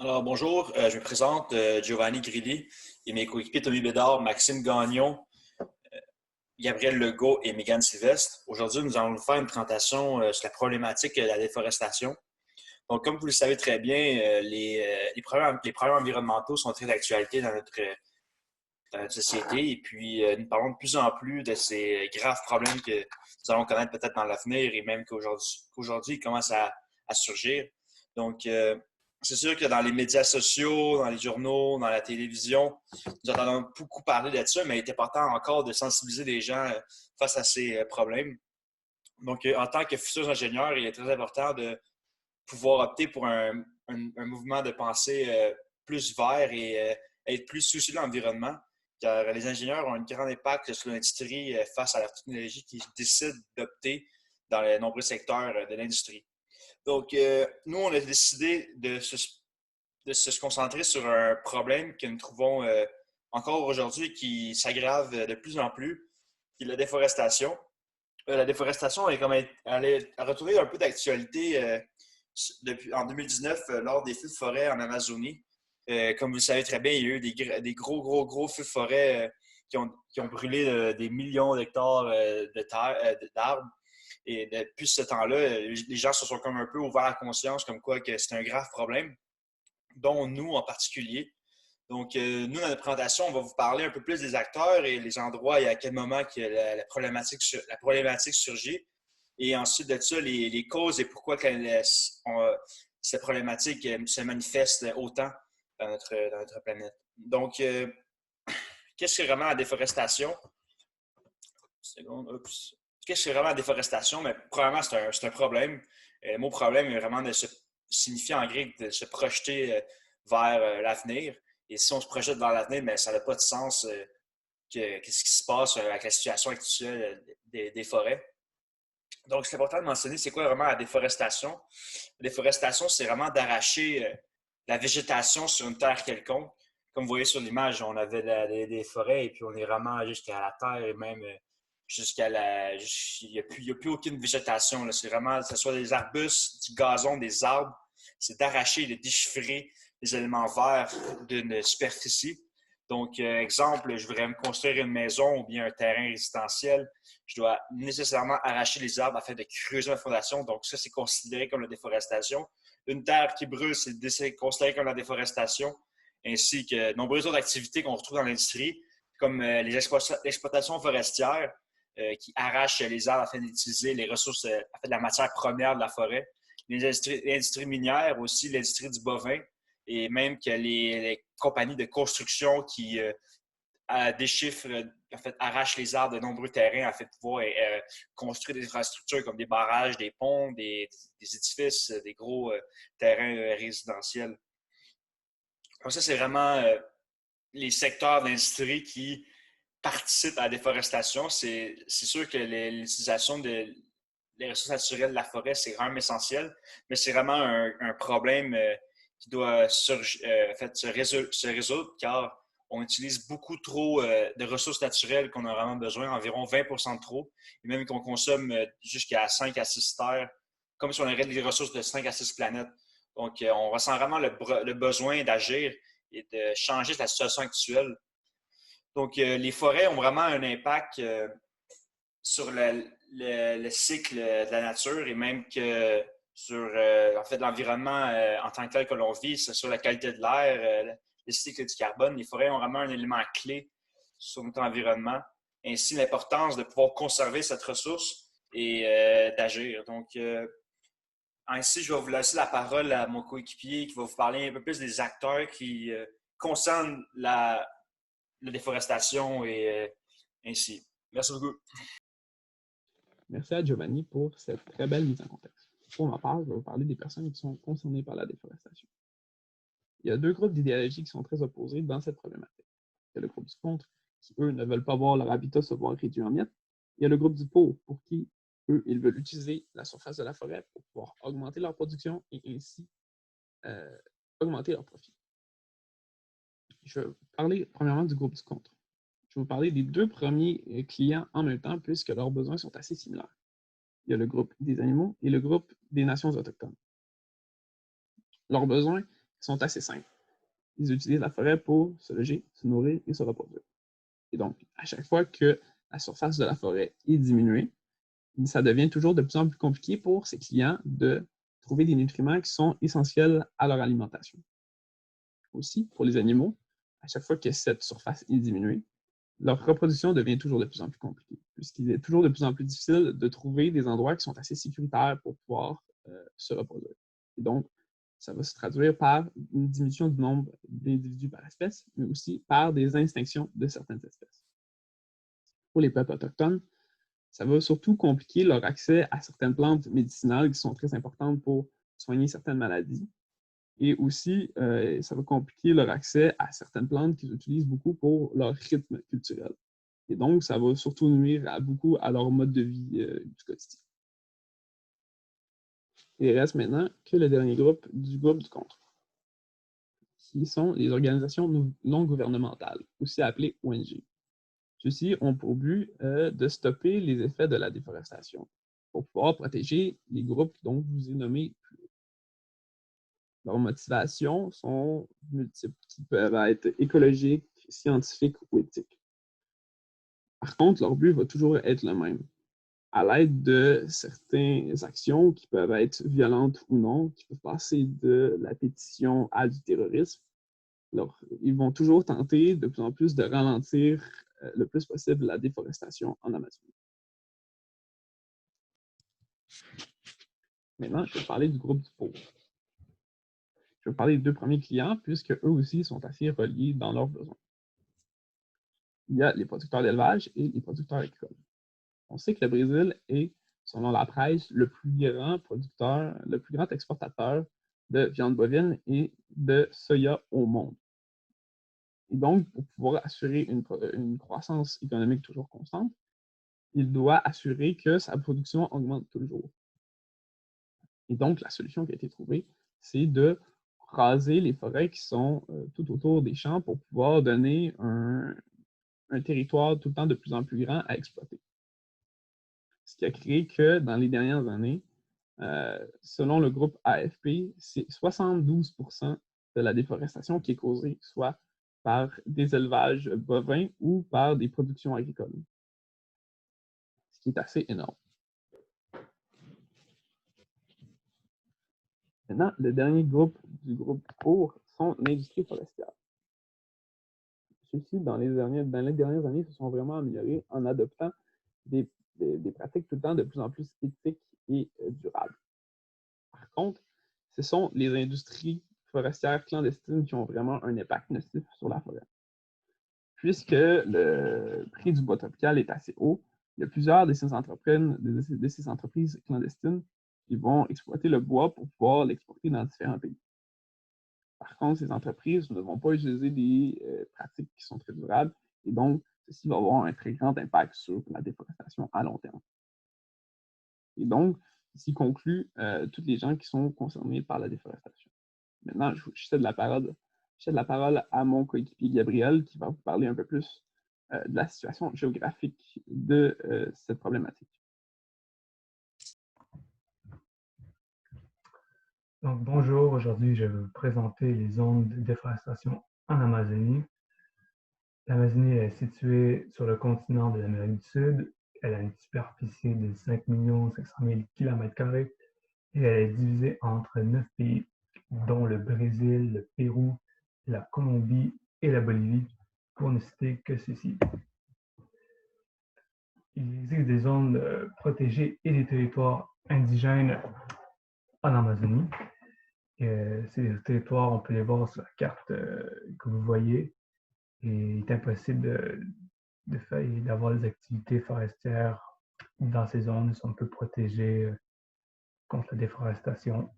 Alors, bonjour, je me présente Giovanni Grilli et mes coéquipiers Tommy Bédard, Maxime Gagnon, Gabriel Legault et Mégane Sylvestre. Aujourd'hui, nous allons faire une présentation sur la problématique de la déforestation. Donc, comme vous le savez très bien, les problèmes environnementaux sont très d'actualité dans notre société et puis nous parlons de plus en plus de ces graves problèmes que nous allons connaître peut-être dans l'avenir et même qu'aujourd'hui ils commencent à surgir. Donc, c'est sûr que dans les médias sociaux, dans les journaux, dans la télévision, nous entendons beaucoup parler de ça, mais il est important encore de sensibiliser les gens face à ces problèmes. Donc, en tant que futurs ingénieurs, il est très important de pouvoir opter pour un mouvement de pensée plus vert et être plus soucieux de l'environnement, car les ingénieurs ont un grand impact sur l'industrie face à la technologie qui décide d'opter dans les nombreux secteurs de l'industrie. Donc, nous, on a décidé de se concentrer sur un problème que nous trouvons encore aujourd'hui qui s'aggrave de plus en plus, qui est la déforestation. La déforestation elle est retrouvée un peu d'actualité en 2019 lors des feux de forêt en Amazonie. Comme vous le savez très bien, il y a eu des gros feux de forêt qui ont brûlé des millions d'hectares de terre, d'arbres. Et depuis ce temps-là, les gens se sont comme un peu ouverts à la conscience comme quoi que c'est un grave problème, dont nous en particulier. Donc, nous, dans notre présentation, on va vous parler un peu plus des acteurs et les endroits et à quel moment que la problématique surgit. Et ensuite de ça, les causes et pourquoi cette problématique se manifeste autant dans notre planète. Donc, qu'est-ce que c'est vraiment la déforestation? Qu'est-ce que c'est vraiment la déforestation? Mais probablement, c'est un problème. Le mot problème est vraiment signifie en grec de se projeter vers l'avenir. Et si on se projette vers l'avenir, mais ça n'a pas de sens qu'est-ce qui se passe avec la situation actuelle des forêts. Donc, c'est important de mentionner c'est quoi vraiment la déforestation. La déforestation, c'est vraiment d'arracher la végétation sur une terre quelconque. Comme vous voyez sur l'image, on avait des forêts et puis on est vraiment jusqu'à la terre et même jusqu'à la. Il n'y a plus aucune végétation. C'est vraiment, que ce soit des arbustes, du gazon, des arbres, c'est d'arracher, de déchiffrer les éléments verts d'une superficie. Donc, exemple, je voudrais me construire une maison ou bien un terrain résidentiel. Je dois nécessairement arracher les arbres afin de creuser ma fondation. Donc, ça, c'est considéré comme la déforestation. Une terre qui brûle, c'est considéré comme la déforestation, ainsi que de nombreuses autres activités qu'on retrouve dans l'industrie, comme les exploitations forestières qui arrachent les arbres afin d'utiliser les ressources, afin de la matière première de la forêt. L'industrie minière aussi, l'industrie du bovin, et même que les compagnies de construction qui déchiffrent, en fait, arrachent les arbres de nombreux terrains afin de pouvoir construire des infrastructures comme des barrages, des ponts, des édifices, des gros terrains résidentiels. Donc ça, c'est vraiment les secteurs d'industrie qui participent à la déforestation. C'est sûr que l'utilisation des ressources naturelles de la forêt, c'est vraiment essentiel, mais c'est vraiment un problème qui doit en fait, se résoudre car on utilise beaucoup trop de ressources naturelles qu'on a vraiment besoin, environ 20% de trop, et même qu'on consomme jusqu'à 5 à 6 terres, comme si on aurait des ressources de 5 à 6 planètes. Donc, on ressent vraiment le besoin d'agir et de changer la situation actuelle. Donc, les forêts ont vraiment un impact sur le cycle de la nature et même que sur en fait, l'environnement en tant que tel que l'on vit, sur la qualité de l'air, le cycle du carbone. Les forêts ont vraiment un élément clé sur notre environnement, ainsi l'importance de pouvoir conserver cette ressource et d'agir. Donc, ainsi, je vais vous laisser la parole à mon coéquipier qui va vous parler un peu plus des acteurs qui concernent la déforestation et ainsi. Merci beaucoup. Merci à Giovanni pour cette très belle mise en contexte. Pour ma part, je vais vous parler des personnes qui sont concernées par la déforestation. Il y a deux groupes d'idéologies qui sont très opposés dans cette problématique. Il y a le groupe du contre, qui, eux, ne veulent pas voir leur habitat se voir réduit en miettes. Il y a le groupe du pour qui, eux, ils veulent utiliser la surface de la forêt pour pouvoir augmenter leur production et ainsi augmenter leur profit. Je vais vous parler premièrement du groupe du contre. Je vais vous parler des deux premiers clients en même temps, puisque leurs besoins sont assez similaires. Il y a le groupe des animaux et le groupe des nations autochtones. Leurs besoins sont assez simples. Ils utilisent la forêt pour se loger, se nourrir et se reproduire. Et donc, à chaque fois que la surface de la forêt est diminuée, ça devient toujours de plus en plus compliqué pour ces clients de trouver des nutriments qui sont essentiels à leur alimentation. Aussi, pour les animaux, à chaque fois que cette surface est diminuée, leur reproduction devient toujours de plus en plus compliquée, puisqu'il est toujours de plus en plus difficile de trouver des endroits qui sont assez sécuritaires pour pouvoir se reproduire. Et donc, ça va se traduire par une diminution du nombre d'individus par espèce, mais aussi par des extinctions de certaines espèces. Pour les peuples autochtones, ça va surtout compliquer leur accès à certaines plantes médicinales qui sont très importantes pour soigner certaines maladies. Et aussi, ça va compliquer leur accès à certaines plantes qu'ils utilisent beaucoup pour leur rythme culturel. Et donc, ça va surtout nuire beaucoup à leur mode de vie du quotidien. Il reste maintenant que le dernier groupe du contre, qui sont les organisations non gouvernementales, aussi appelées ONG. Ceux-ci ont pour but de stopper les effets de la déforestation pour pouvoir protéger les groupes dont je vous ai nommés plus haut. Leurs motivations sont multiples, qui peuvent être écologiques, scientifiques ou éthiques. Par contre, leur but va toujours être le même. À l'aide de certaines actions qui peuvent être violentes ou non, qui peuvent passer de la pétition à du terrorisme, alors, ils vont toujours tenter de plus en plus de ralentir le plus possible la déforestation en Amazonie. Maintenant, je vais parler du groupe du pauvre. Je vais parler des deux premiers clients, puisque eux aussi sont assez reliés dans leurs besoins. Il y a les producteurs d'élevage et les producteurs agricoles. On sait que le Brésil est, selon la presse, le plus grand exportateur de viande bovine et de soya au monde. Et donc, pour pouvoir assurer une croissance économique toujours constante, il doit assurer que sa production augmente toujours. Et donc, la solution qui a été trouvée, c'est de raser les forêts qui sont tout autour des champs pour pouvoir donner un territoire tout le temps de plus en plus grand à exploiter. Ce qui a créé que dans les dernières années, selon le groupe AFP, c'est 72% de la déforestation qui est causée soit par des élevages bovins ou par des productions agricoles. Ce qui est assez énorme. Maintenant, le dernier groupe du groupe pour sont l'industrie forestière. Ceux-ci, dans les dernières années, se sont vraiment améliorés en adoptant des pratiques tout le temps de plus en plus éthiques et durables. Par contre, ce sont les industries forestières clandestines qui ont vraiment un impact nocif sur la forêt. Puisque le prix du bois tropical est assez haut, il y a plusieurs de ces entreprises clandestines qui vont exploiter le bois pour pouvoir l'exporter dans différents pays. Par contre, ces entreprises ne vont pas utiliser des pratiques qui sont très durables et donc, ceci va avoir un très grand impact sur la déforestation à long terme. Et donc, ici conclut tous les gens qui sont concernés par la déforestation. Maintenant, je cède la parole à mon coéquipier Gabriel qui va vous parler un peu plus de la situation géographique de cette problématique. Donc, bonjour, aujourd'hui je vais vous présenter les zones de déforestation en Amazonie. L'Amazonie est située sur le continent de l'Amérique du Sud. Elle a une superficie de 5 500 000 km² et elle est divisée entre 9 pays, dont le Brésil, le Pérou, la Colombie et la Bolivie, pour ne citer que ceci. Il existe des zones protégées et des territoires indigènes en Amazonie. Ces territoires, on peut les voir sur la carte que vous voyez. Et il est impossible d'avoir des activités forestières dans ces zones. Ils sont un peu protégés contre la déforestation.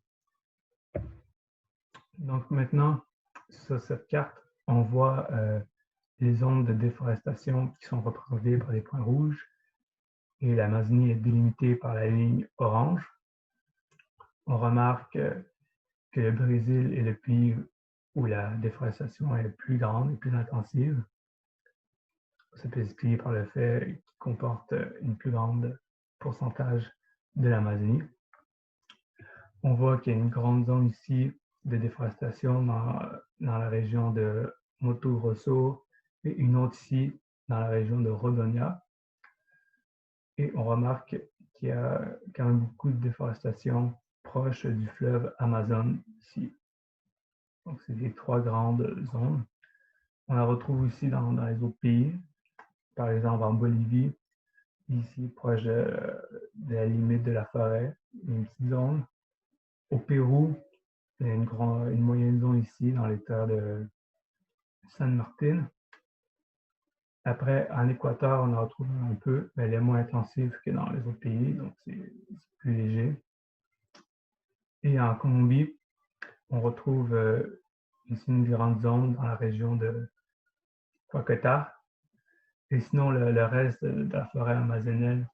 Donc maintenant, sur cette carte, on voit les zones de déforestation qui sont représentées par les points rouges. Et l'Amazonie est délimitée par la ligne orange. On remarque que le Brésil est le pays où la déforestation est plus grande et plus intensive. Ça peut s'expliquer par le fait qu'il comporte une plus grande pourcentage de l'Amazonie. On voit qu'il y a une grande zone ici de déforestation dans la région de Mato Grosso et une autre ici dans la région de Rondônia. Et on remarque qu'il y a quand même beaucoup de déforestation proche du fleuve Amazon ici. Donc, c'est les 3 grandes zones. On la retrouve aussi dans les autres pays, par exemple en Bolivie, ici proche de la limite de la forêt, une petite zone. Au Pérou, il y a une moyenne zone ici dans les terres de San Martin. Après, en Équateur, on en retrouve un peu, mais elle est moins intensive que dans les autres pays, donc c'est plus léger. Et en Colombie, on retrouve ici une grande zone dans la région de Cocota. Et sinon, le reste de la forêt amazonienne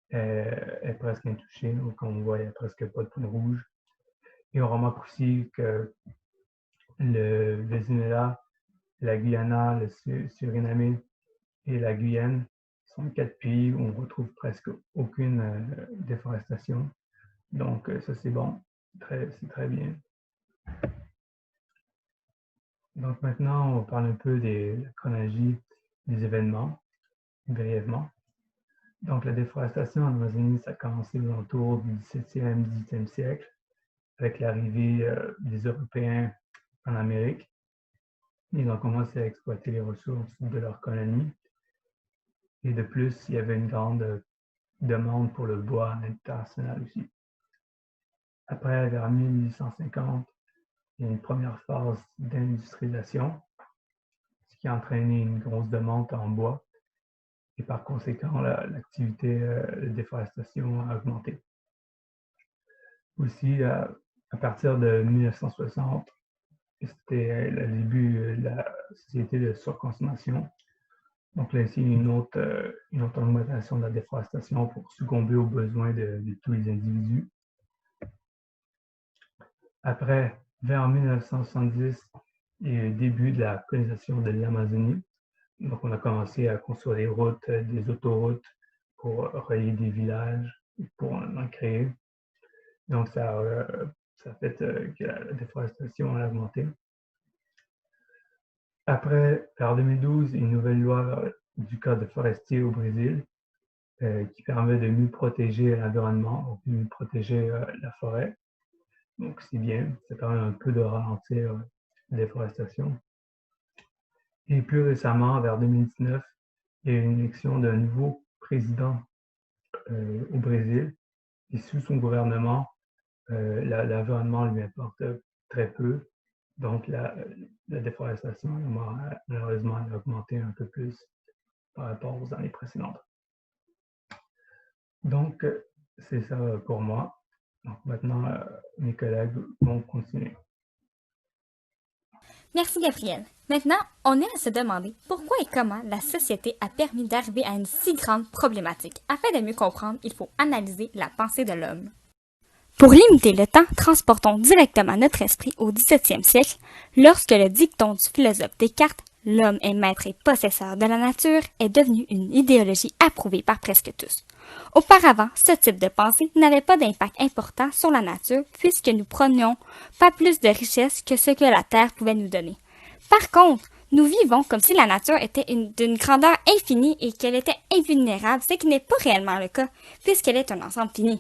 est presque intouché. Donc, comme on voit, il n'y a presque pas de points rouges. Et on remarque aussi que le Venezuela, la Guyana, le Suriname et la Guyane sont 4 pays où on retrouve presque aucune déforestation. Donc, ça, c'est bon. C'est très bien. Donc, maintenant, on parle un peu de la chronologie des événements, brièvement. Donc, la déforestation en Amazonie, ça a commencé autour du 17e, 18e siècle, avec l'arrivée des Européens en Amérique. Ils ont commencé à exploiter les ressources de leur colonie. Et de plus, il y avait une grande demande pour le bois international aussi. Après, vers 1850, il y a une première phase d'industrialisation, ce qui a entraîné une grosse demande en bois. Et par conséquent, l'activité de déforestation a augmenté. Aussi, à partir de 1960, c'était le début de la société de surconsommation. Donc là, ici, une autre augmentation de la déforestation pour succomber aux besoins de tous les individus. Après, vers 1970, il y a eu le début de la colonisation de l'Amazonie. Donc, on a commencé à construire des routes, des autoroutes pour relier des villages, pour en créer. Donc, ça a fait que la déforestation a augmenté. Après, vers 2012, une nouvelle loi du Code forestier au Brésil qui permet de mieux protéger l'environnement, de mieux protéger la forêt. Donc, c'est bien. Ça permet un peu de ralentir la déforestation. Et plus récemment, vers 2019, il y a eu une élection d'un nouveau président au Brésil. Et sous son gouvernement, l'environnement lui importe très peu. Donc, la déforestation, malheureusement, a augmenté un peu plus par rapport aux années précédentes. Donc, c'est ça pour moi. Donc, maintenant, mes collègues vont continuer. Merci Gabriel. Maintenant, on est à se demander pourquoi et comment la société a permis d'arriver à une si grande problématique. Afin de mieux comprendre, il faut analyser la pensée de l'homme. Pour limiter le temps, transportons directement notre esprit au XVIIe siècle, lorsque le dicton du philosophe Descartes, l'homme est maître et possesseur de la nature, est devenu une idéologie approuvée par presque tous. Auparavant, ce type de pensée n'avait pas d'impact important sur la nature puisque nous prenions pas plus de richesses que ce que la Terre pouvait nous donner. Par contre, nous vivons comme si la nature était d'une grandeur infinie et qu'elle était invulnérable, ce qui n'est pas réellement le cas puisqu'elle est un ensemble fini.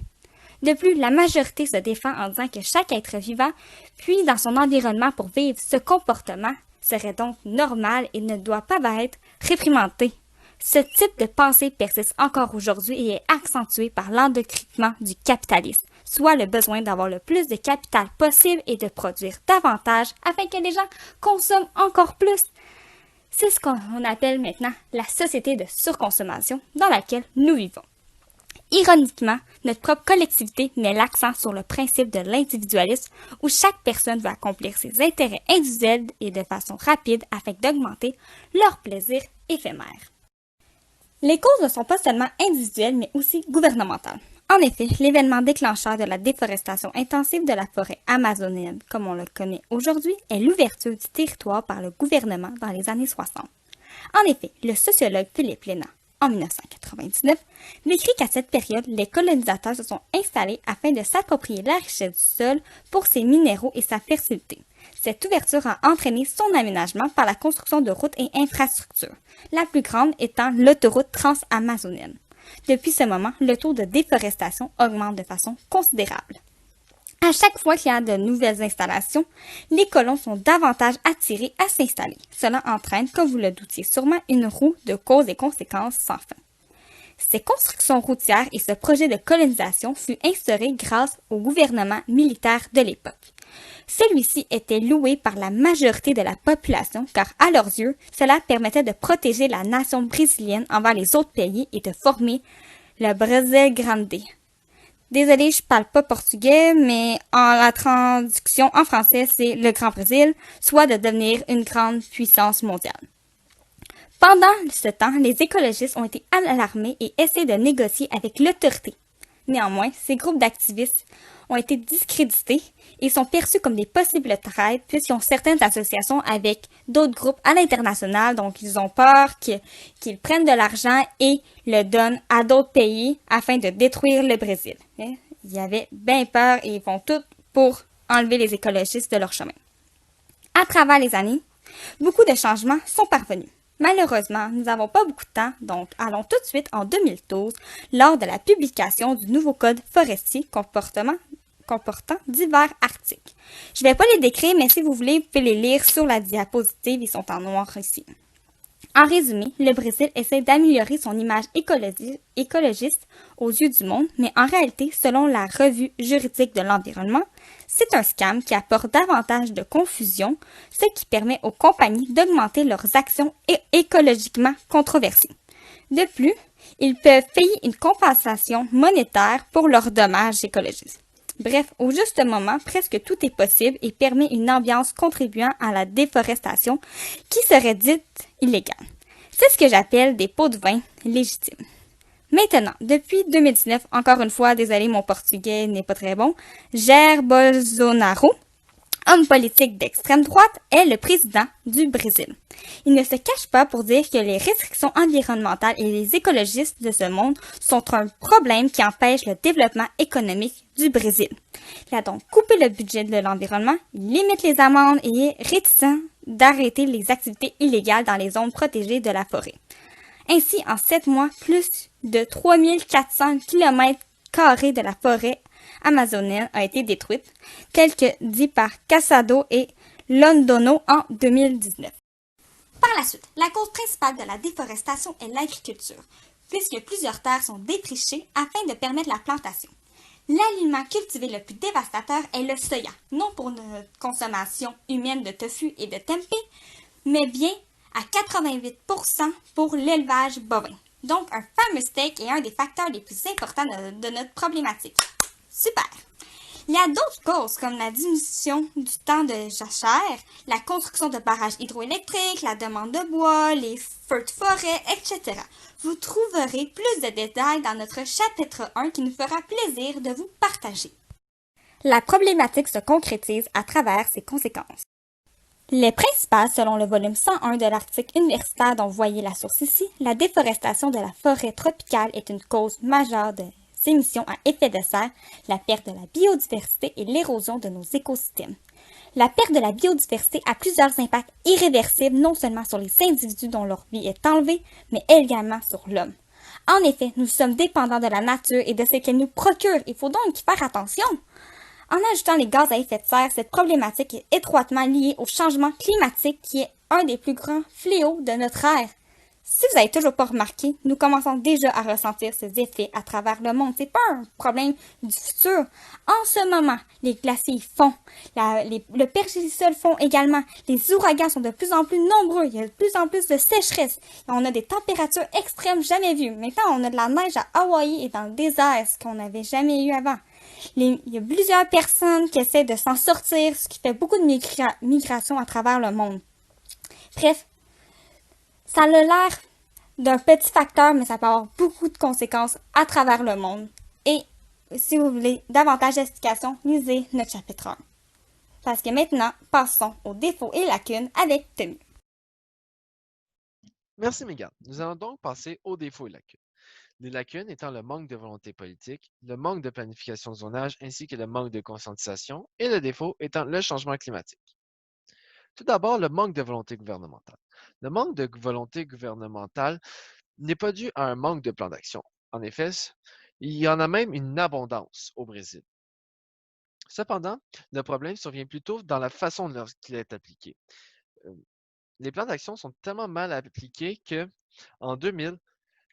De plus, la majorité se défend en disant que chaque être vivant puise dans son environnement pour vivre. Ce comportement serait donc normal et ne doit pas être réprimandé. Ce type de pensée persiste encore aujourd'hui et est accentué par l'endoctrinement du capitalisme, soit le besoin d'avoir le plus de capital possible et de produire davantage afin que les gens consomment encore plus. C'est ce qu'on appelle maintenant la société de surconsommation dans laquelle nous vivons. Ironiquement, notre propre collectivité met l'accent sur le principe de l'individualisme où chaque personne veut accomplir ses intérêts individuels et de façon rapide afin d'augmenter leur plaisir éphémère. Les causes ne sont pas seulement individuelles mais aussi gouvernementales. En effet, l'événement déclencheur de la déforestation intensive de la forêt amazonienne, comme on le connaît aujourd'hui, est l'ouverture du territoire par le gouvernement dans les années 60. En effet, le sociologue Philippe Lénard en 1999, décrit qu'à cette période, les colonisateurs se sont installés afin de s'approprier la richesse du sol pour ses minéraux et sa fertilité. Cette ouverture a entraîné son aménagement par la construction de routes et infrastructures, la plus grande étant l'autoroute transamazonienne. Depuis ce moment, le taux de déforestation augmente de façon considérable. À chaque fois qu'il y a de nouvelles installations, les colons sont davantage attirés à s'installer. Cela entraîne, comme vous le doutiez sûrement, une roue de causes et conséquences sans fin. Ces constructions routières et ce projet de colonisation fut instauré grâce au gouvernement militaire de l'époque. Celui-ci était loué par la majorité de la population car, à leurs yeux, cela permettait de protéger la nation brésilienne envers les autres pays et de former le Brasil Grande. Désolée, je parle pas portugais, mais en la traduction en français, c'est le Grand Brésil, soit de devenir une grande puissance mondiale. Pendant ce temps, les écologistes ont été alarmés et essaient de négocier avec l'autorité. Néanmoins, ces groupes d'activistes ont été discrédités et sont perçus comme des possibles traîtres puisqu'ils ont certaines associations avec d'autres groupes à l'international, donc ils ont peur qu'ils prennent de l'argent et le donnent à d'autres pays afin de détruire le Brésil. Ils avaient bien peur et ils font tout pour enlever les écologistes de leur chemin. À travers les années, beaucoup de changements sont parvenus. Malheureusement, nous n'avons pas beaucoup de temps, donc allons tout de suite en 2012, lors de la publication du nouveau code forestier comportant divers articles. Je ne vais pas les décrire, mais si vous voulez, vous pouvez les lire sur la diapositive, ils sont en noir ici. En résumé, le Brésil essaie d'améliorer son image écologiste aux yeux du monde, mais en réalité, selon la revue juridique de l'environnement, c'est un scam qui apporte davantage de confusion, ce qui permet aux compagnies d'augmenter leurs actions écologiquement controversées. De plus, ils peuvent payer une compensation monétaire pour leurs dommages écologiques. Bref, au juste moment, presque tout est possible et permet une ambiance contribuant à la déforestation qui serait dite illégale. C'est ce que j'appelle des pots de vin légitimes. Maintenant, depuis 2019, encore une fois, désolé, mon portugais n'est pas très bon, Jair Bolsonaro, homme politique d'extrême droite, est le président du Brésil. Il ne se cache pas pour dire que les restrictions environnementales et les écologistes de ce monde sont un problème qui empêche le développement économique du Brésil. Il a donc coupé le budget de l'environnement, il limite les amendes et est réticent d'arrêter les activités illégales dans les zones protégées de la forêt. Ainsi, en 7 mois, plus de 3400 km² de la forêt amazonienne a été détruite, tel que dit par Casado et Londono en 2019. Par la suite, la cause principale de la déforestation est l'agriculture, puisque plusieurs terres sont défrichées afin de permettre la plantation. L'aliment cultivé le plus dévastateur est le soya, non pour notre consommation humaine de tofu et de tempeh, mais bien à 88% pour l'élevage bovin. Donc, un fameux steak est un des facteurs les plus importants de notre problématique. Super! Il y a d'autres causes comme la diminution du temps de jachère, la construction de barrages hydroélectriques, la demande de bois, les feux de forêt, etc. Vous trouverez plus de détails dans notre chapitre 1 qui nous fera plaisir de vous partager. La problématique se concrétise à travers ses conséquences. Les principales, selon le volume 101 de l'article universitaire dont vous voyez la source ici, la déforestation de la forêt tropicale est une cause majeure des émissions à effet de serre, la perte de la biodiversité et l'érosion de nos écosystèmes. La perte de la biodiversité a plusieurs impacts irréversibles non seulement sur les individus dont leur vie est enlevée, mais également sur l'homme. En effet, nous sommes dépendants de la nature et de ce qu'elle nous procure. Il faut donc y faire attention. En ajoutant les gaz à effet de serre, cette problématique est étroitement liée au changement climatique qui est un des plus grands fléaux de notre ère. Si vous n'avez toujours pas remarqué, nous commençons déjà à ressentir ces effets à travers le monde. C'est pas un problème du futur. En ce moment, les glaciers fondent, le pergélisol fond également. Les ouragans sont de plus en plus nombreux. Il y a de plus en plus de sécheresse. On a des températures extrêmes jamais vues. Maintenant, on a de la neige à Hawaï et dans le désert, ce qu'on n'avait jamais eu avant. Il y a plusieurs personnes qui essaient de s'en sortir, ce qui fait beaucoup de migration à travers le monde. Bref, ça a l'air d'un petit facteur, mais ça peut avoir beaucoup de conséquences à travers le monde. Et si vous voulez davantage d'explications, lisez notre chapitre 1. Parce que maintenant, passons aux défauts et lacunes avec Tommy. Merci, Mégane. Nous allons donc passer aux défauts et lacunes. Les lacunes étant le manque de volonté politique, le manque de planification de zonage ainsi que le manque de conscientisation, et le défaut étant le changement climatique. Tout d'abord, le manque de volonté gouvernementale. Le manque de volonté gouvernementale n'est pas dû à un manque de plan d'action. En effet, il y en a même une abondance au Brésil. Cependant, le problème survient plutôt dans la façon lorsqu'il est appliqué. Les plans d'action sont tellement mal appliqués que, en 2000,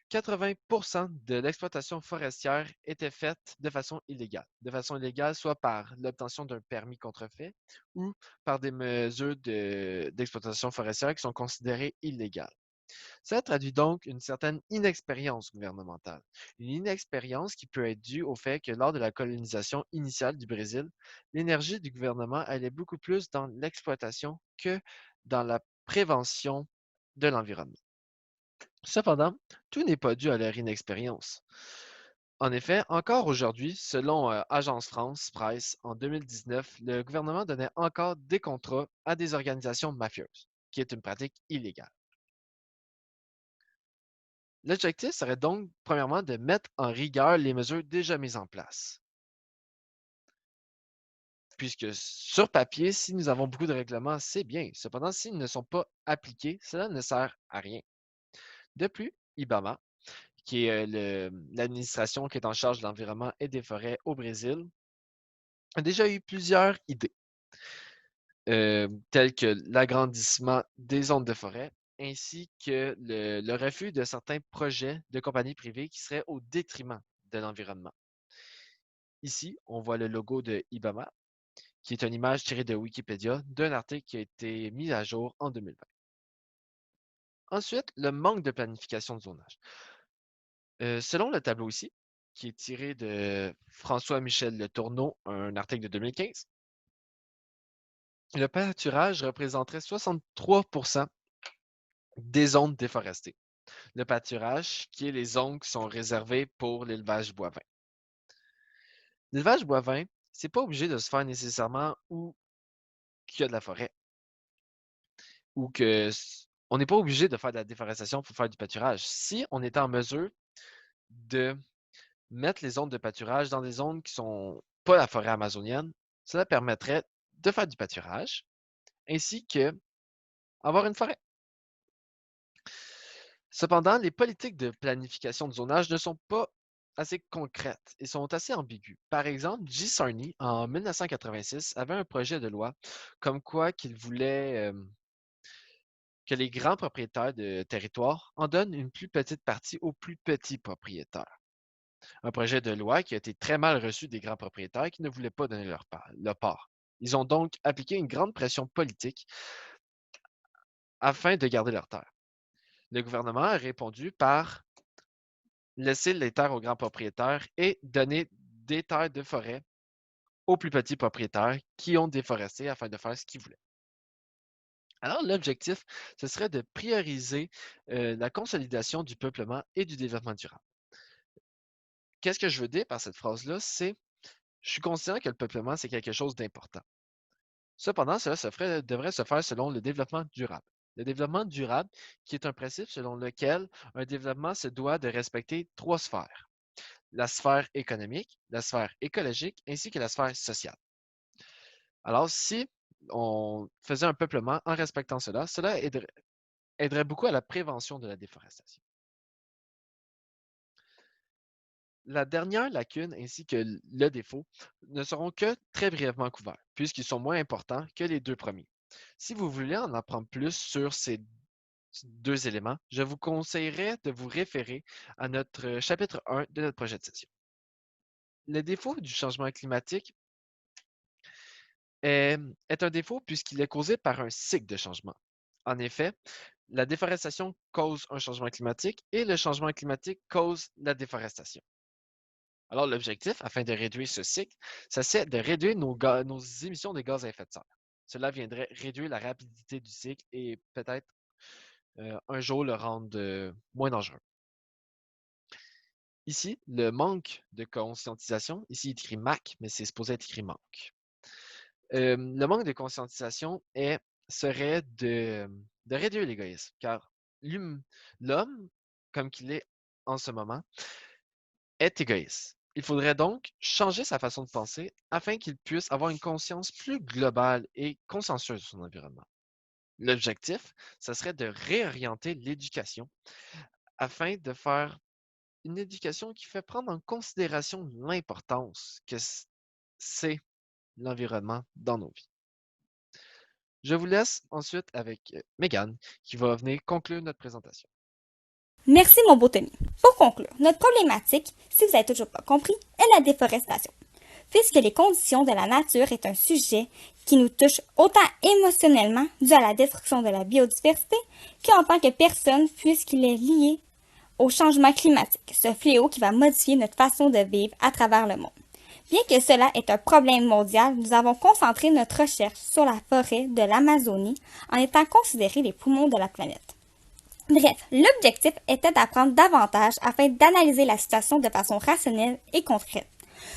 80% de l'exploitation forestière était faite de façon illégale. De façon illégale, soit par l'obtention d'un permis contrefait ou par des mesures d'exploitation forestière qui sont considérées illégales. Ça traduit donc une certaine inexpérience gouvernementale. Une inexpérience qui peut être due au fait que lors de la colonisation initiale du Brésil, l'énergie du gouvernement allait beaucoup plus dans l'exploitation que dans la prévention de l'environnement. Cependant, tout n'est pas dû à leur inexpérience. En effet, encore aujourd'hui, selon Agence France Presse, en 2019, le gouvernement donnait encore des contrats à des organisations mafieuses, qui est une pratique illégale. L'objectif serait donc, premièrement, de mettre en rigueur les mesures déjà mises en place. Puisque sur papier, si nous avons beaucoup de règlements, c'est bien. Cependant, s'ils ne sont pas appliqués, cela ne sert à rien. De plus, IBAMA, qui est l'administration qui est en charge de l'environnement et des forêts au Brésil, a déjà eu plusieurs idées, telles que l'agrandissement des zones de forêt, ainsi que le refus de certains projets de compagnies privées qui seraient au détriment de l'environnement. Ici, on voit le logo de IBAMA, qui est une image tirée de Wikipédia d'un article qui a été mis à jour en 2020. Ensuite, le manque de planification de zonage. Selon le tableau ici, qui est tiré de François-Michel Le Tourneau, un article de 2015, le pâturage représenterait 63% des zones déforestées. Le pâturage, qui est les zones qui sont réservées pour l'élevage bovin. L'élevage bovin, c'est pas obligé de se faire nécessairement où il y a de la forêt. Ou que on n'est pas obligé de faire de la déforestation pour faire du pâturage. Si on est en mesure de mettre les zones de pâturage dans des zones qui sont pas la forêt amazonienne, cela permettrait de faire du pâturage ainsi que avoir une forêt. Cependant, les politiques de planification de zonage ne sont pas assez concrètes et sont assez ambiguës. Par exemple, G. Sarney, en 1986, avait un projet de loi comme quoi qu'il voulait que les grands propriétaires de territoire en donnent une plus petite partie aux plus petits propriétaires. Un projet de loi qui a été très mal reçu des grands propriétaires qui ne voulaient pas donner leur part. Ils ont donc appliqué une grande pression politique afin de garder leurs terres. Le gouvernement a répondu par laisser les terres aux grands propriétaires et donner des terres de forêt aux plus petits propriétaires qui ont déforesté afin de faire ce qu'ils voulaient. Alors, l'objectif, ce serait de prioriser la consolidation du peuplement et du développement durable. Qu'est-ce que je veux dire par cette phrase-là? C'est, je suis conscient que le peuplement, c'est quelque chose d'important. Cependant, cela devrait se faire selon le développement durable. Le développement durable, qui est un principe selon lequel un développement se doit de respecter 3 sphères. La sphère économique, la sphère écologique, ainsi que la sphère sociale. Alors, si on faisait un peuplement en respectant cela, cela aiderait beaucoup à la prévention de la déforestation. La dernière lacune ainsi que le défaut ne seront que très brièvement couverts, puisqu'ils sont moins importants que les 2 premiers. Si vous voulez en apprendre plus sur ces 2 éléments, je vous conseillerais de vous référer à notre chapitre 1 de notre projet de session. Le défaut du changement climatique est un défaut puisqu'il est causé par un cycle de changement. En effet, la déforestation cause un changement climatique et le changement climatique cause la déforestation. Alors, l'objectif, afin de réduire ce cycle, c'est de réduire nos émissions de gaz à effet de serre. Cela viendrait réduire la rapidité du cycle et peut-être un jour le rendre moins dangereux. Ici, le manque de conscientisation, ici il est écrit MAC, mais c'est supposé être écrit manque. Le manque de conscientisation serait de réduire l'égoïsme, car l'homme, comme qu'il est en ce moment, est égoïste. Il faudrait donc changer sa façon de penser afin qu'il puisse avoir une conscience plus globale et consciencieuse de son environnement. L'objectif, ce serait de réorienter l'éducation afin de faire une éducation qui fait prendre en considération l'importance que c'est l'environnement dans nos vies. Je vous laisse ensuite avec Megan qui va venir conclure notre présentation. Merci, mon beau Tommy. Pour conclure, notre problématique, si vous n'avez toujours pas compris, est la déforestation. Puisque les conditions de la nature est un sujet qui nous touche autant émotionnellement dû à la destruction de la biodiversité qu'en tant que personne puisqu'il est lié au changement climatique, ce fléau qui va modifier notre façon de vivre à travers le monde. Bien que cela est un problème mondial, nous avons concentré notre recherche sur la forêt de l'Amazonie en étant considérés les poumons de la planète. Bref, l'objectif était d'apprendre davantage afin d'analyser la situation de façon rationnelle et concrète.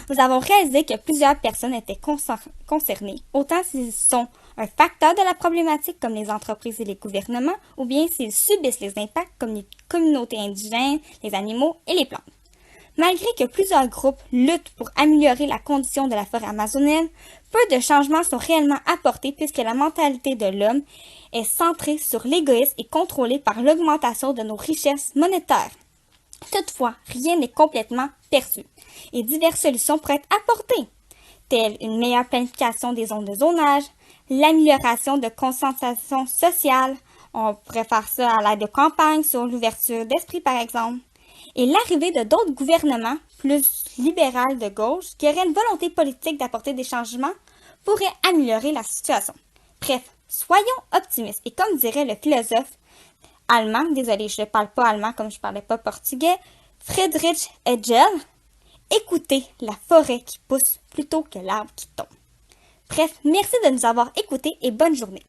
Nous avons réalisé que plusieurs personnes étaient concernées, autant s'ils sont un facteur de la problématique comme les entreprises et les gouvernements, ou bien s'ils subissent les impacts comme les communautés indigènes, les animaux et les plantes. Malgré que plusieurs groupes luttent pour améliorer la condition de la forêt amazonienne, peu de changements sont réellement apportés puisque la mentalité de l'homme est centrée sur l'égoïsme et contrôlée par l'augmentation de nos richesses monétaires. Toutefois, rien n'est complètement perçu et diverses solutions pourraient être apportées, telles une meilleure planification des zones de zonage, l'amélioration de conscientisation sociale, on pourrait faire ça à l'aide de campagnes sur l'ouverture d'esprit par exemple, et l'arrivée de d'autres gouvernements plus libéraux de gauche qui auraient une volonté politique d'apporter des changements pourrait améliorer la situation. Bref, soyons optimistes et comme dirait le philosophe allemand, désolé, je ne parle pas allemand comme je ne parlais pas portugais, Friedrich Hegel, écoutez la forêt qui pousse plutôt que l'arbre qui tombe. Bref, merci de nous avoir écoutés et bonne journée.